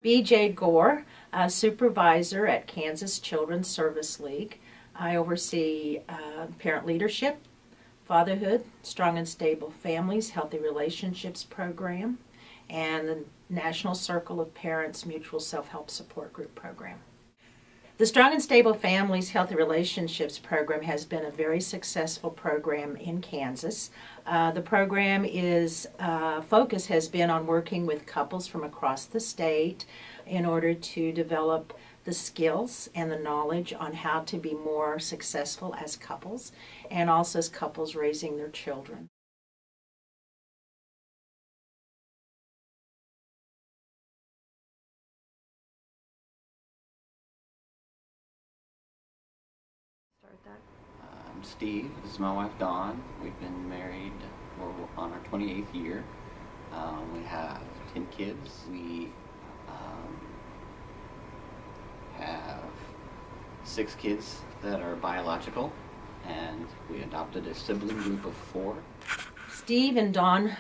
B.J. Gore, supervisor at Kansas Children's Service League. I oversee parent leadership, fatherhood, strong and stable families, healthy relationships program, and the National Circle of Parents Mutual Self-Help Support Group program. The Strong and Stable Families Healthy Relationships program has been a very successful program in Kansas. The program focus has been on working with couples from across the state in order to develop the skills and the knowledge on how to be more successful as couples, and also as couples raising their children. I'm Steve. This is my wife Dawn. We've been married. We're on our 28th year. We have 10 kids. We have 6 kids that are biological, and we adopted a sibling group of 4. Steve and Dawn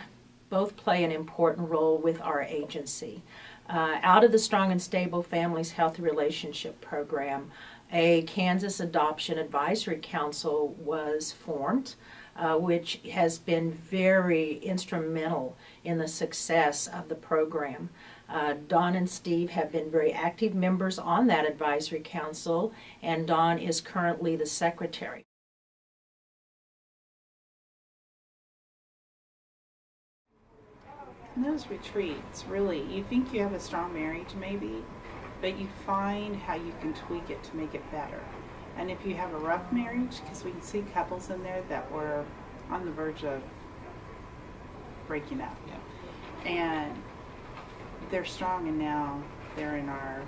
both play an important role with our agency. Out of the Strong and Stable Families Healthy Relationship program, a Kansas Adoption Advisory Council was formed, which has been very instrumental in the success of the program. Dawn and Steve have been very active members on that advisory council, and Dawn is currently the secretary. In those retreats, really, you think you have a strong marriage maybe, but you find how you can tweak it to make it better. And if you have a rough marriage, because we can see couples in there that were on the verge of breaking up. Yeah. And they're strong, and now they're in our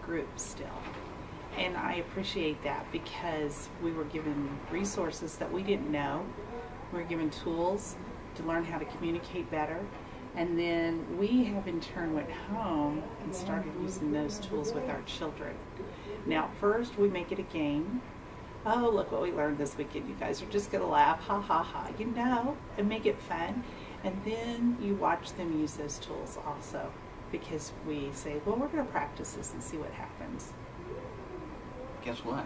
group still. And I appreciate that, because we were given resources that we didn't know. We were given tools to learn how to communicate better. And then we have in turn went home and started using those tools with our children. Now first we make it a game. Oh, look what we learned this weekend. You guys are just gonna laugh, ha ha ha, you know, and make it fun. And then you watch them use those tools also, because we say, well, we're gonna practice this and see what happens. Guess what?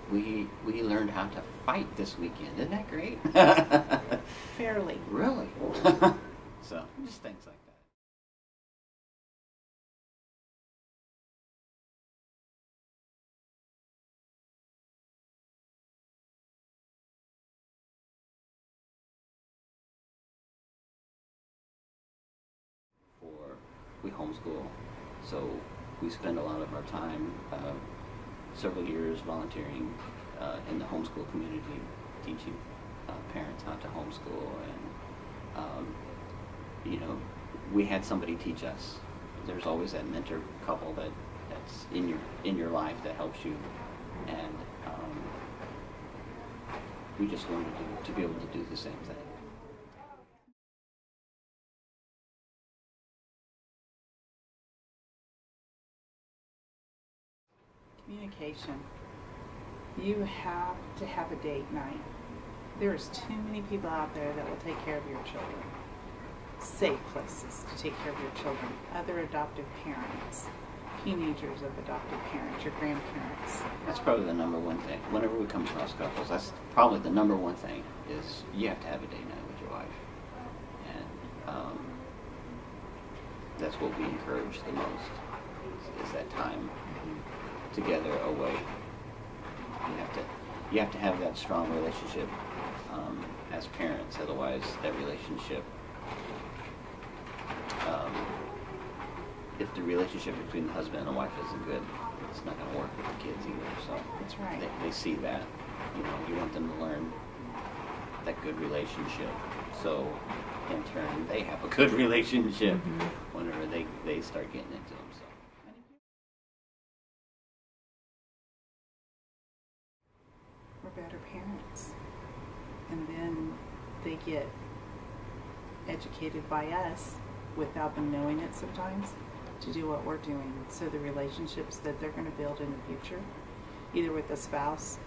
We learned how to fight this weekend. Isn't that great? Fairly. Really? So, just things like that. We homeschool, so we spend a lot of our time, several years volunteering in the homeschool community, teaching parents how to homeschool, and you know, we had somebody teach us. There's always that mentor couple that's in your life that helps you, and we just wanted to be able to do the same thing. Communication. You have to have a date night. There's too many people out there that will take care of your children. Safe places to take care of your children. Other adoptive parents. Teenagers of adoptive parents. Your grandparents. That's probably the number one thing. Whenever we come across couples, that's probably the number one thing, is you have to have a date night with your wife. And that's what we encourage the most, is that time together away. You have to have that strong relationship as parents, otherwise that relationship, if the relationship between the husband and the wife isn't good, it's not going to work with the kids either. So that's right. They see that. You know, you want them to learn that good relationship, so in turn they have a good relationship whenever they start getting into them. So. We're better parents, and then they get educated by us without them knowing it sometimes, to do what we're doing. So the relationships that they're going to build in the future, either with a spouse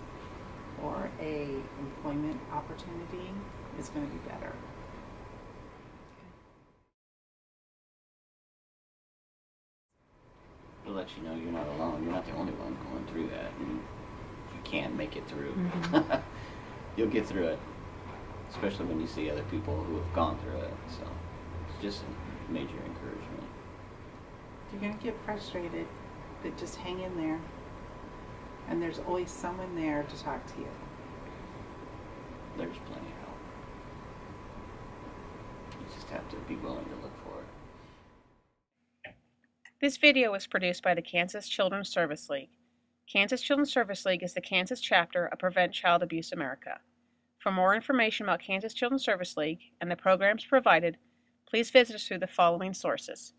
or a employment opportunity, is going to be better. lets you know you're not alone. You're not the only one going through that, and you can make it through. You'll get through it, especially when you see other people who have gone through it. So it's just a major encouragement. You're going to get frustrated, but just hang in there. And there's always someone there to talk to you. There's plenty of help. You just have to be willing to look for it. This video was produced by the Kansas Children's Service League. Kansas Children's Service League is the Kansas chapter of Prevent Child Abuse America. For more information about Kansas Children's Service League and the programs provided, please visit us through the following sources: